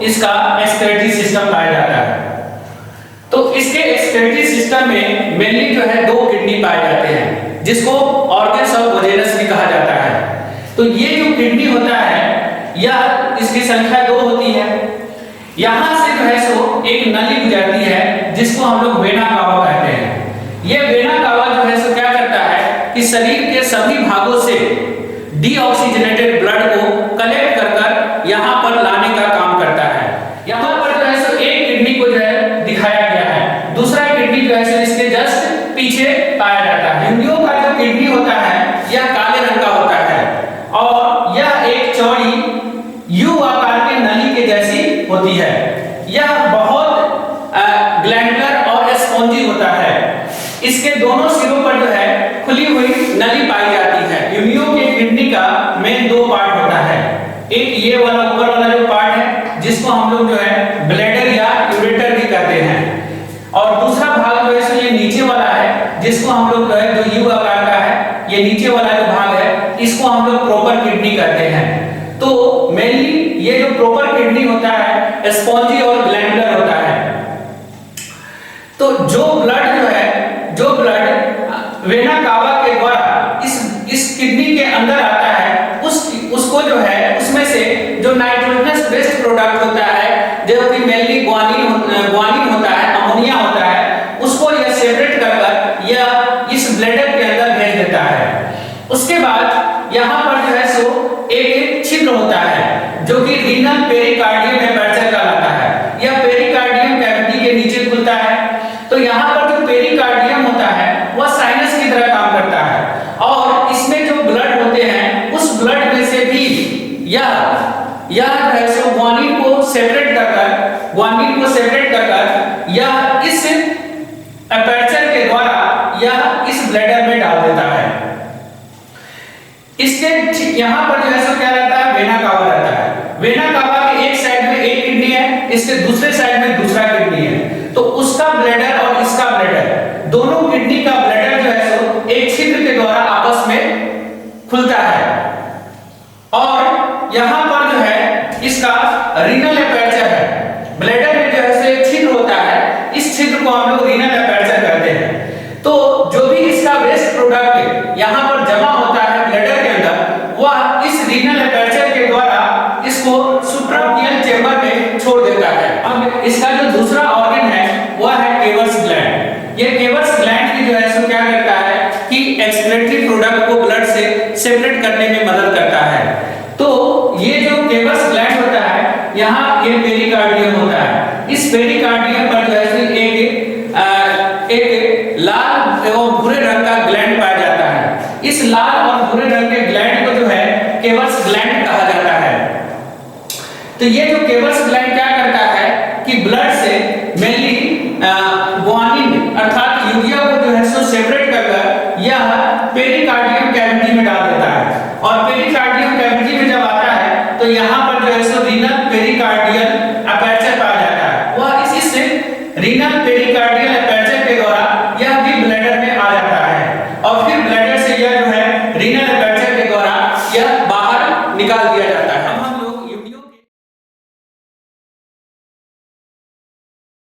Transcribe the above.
इसका excretory system पाया जाता है। तो इसके एक्सक्रीटरी सिस्टम में मेनली जो है 2 किडनी पाए जाते हैं, जिसको ऑर्गन्स ऑफ वोजेनस भी कहा जाता है। तो ये जो किडनी होता है यह इसकी संख्या 2 होती है। यहां से जो है सो एक नली गुजरती है जिसको हम लोग वेना कावा कहते हैं। ये वेना कावा जो है सो क्या करता है कि शरीर के सभी भागों से डीऑक्सीजनेटेड ब्लड को कलेक्ट कर कर यहां पर लाने का काम करता है। यहां पर जो है सो एक किडनी को जो है दिखाया गया है, दूसरा किडनी जो है सो इसके जस्ट पीछे पाया जाता है। हिंदुओं का जो किडनी होता है यह काले रंग का होता है और यह एक चौड़ी यू आकार के नली के जैसी होती है। यह बहुत ग्लैंडुलर और स्पॉन्जी होता है। इसके दोनों सिरों पर जो है खुली हुई नली पाई जाती है। हिंदुओं के किडनी का मेन 2 पार्ट होता है, एक ये वाला ऊपर वाला जो पार्ट है जिसको हम लोग जो है ब्लैडर या यूरेटर भी कहते हैं, और दूसरा भाग जो है ये नीचे वाला है जिसको हम लोग जो है जो यू आकार का है, ये नीचे वाला जो भाग है इसको हम लोग प्रॉपर किडनी कहते हैं। तो मेनली ये जो प्रॉपर किडनी होता है स्पॉन्जी और ग्लैंडुलर होता है। तो जो ब्लड वेना कावा के द्वारा इस किडनी के अंदर आता है उसको जो है उसमें से जो नाइट्रोजनस वेस्ट प्रोडक्ट होता है जो कि मेनली ग्वानिन होता है, अमोनिया होता है, उसको यह सेपरेट कर यह इस ब्लैडर के अंदर भेज देता है। उसके बाद यहाँ पर जो है सो एक छिद्र होता है जो कि रीनल पेरिकार्डियम एपर्चर कहलाता है। यह पेरिकार्डियम कैविटी के नीचे खुलता है। तो यहाँ पर जो पेरिकार्डियम होता है वह साइनस की तरह काम करता है और इसमें जो ब्लड होते हैं उस ब्लड में से भी यह जो है सो ग्वानिन को सेपरेट कर यह इस एपर्चर के द्वारा यह इस ब्लैडर में डाल देता है। इसके यहाँ पर जो है सो क्या रहता है वेना कावा रहता है। वेना कावा के एक साइड में एक किडनी है, इसके दूसरे साइड में दूसरा किडनी है। तो उसका ब्लैडर और इसका ब्लैडर, दोनों किडनी का ब्लैडर जो है सो एक छिद्र के द्वारा आपस में खुलता है और यहाँ पर जो है इसका रीनल एपर्चर है। ब्लैडर में जो है सो एक छिद्र होता है, इस छिद्र को हम लोग रीनल एपर्चर कहते हैं। तो जो भी इसका वेस्ट प्रोडक्ट यहाँ पर जमा होता है ब्लैडर के अंदर, वह इस रीनल एपर्चर के द्वारा इसको सुप्रापियल चेंबर में छोड़ देता है। अब इसका जो दूसरा ऑर्गन है वह है केवर्स ग्लैंड। ये केवर्स ग्लैंड की जो है सो क्या करता है कि एक्सक्रीटरी प्रोडक्ट को ब्लड से सेपरेट करने में मदद करता है। तो ये जो केवर्स ग्लैंड होता है यहाँ ये पेरिकार्डियम होता है। इस पेरिकार्डियम पर जो है एक लाल और भूरे रंग का ग्लैंड पाया जाता है। इस लाल और भूरे रंग के ग्लैंड को जो है केवर्स ग्लैंड कहा जाता है। तो ये जो केवर्स ग्लैंड क्या करता है कि ब्लड से मेनली ग्वानिन अर्थात यूरिया को जो है सो सेपरेट कर यह पेरिकार्डियम कैविटी में डाल देता है और पेरिकार्डियम कैविटी में जब आता है तो यहाँ पर जो है सो रीनल पेरिकार्डियल एपर्चर पाया जाता है। वह इस रीनल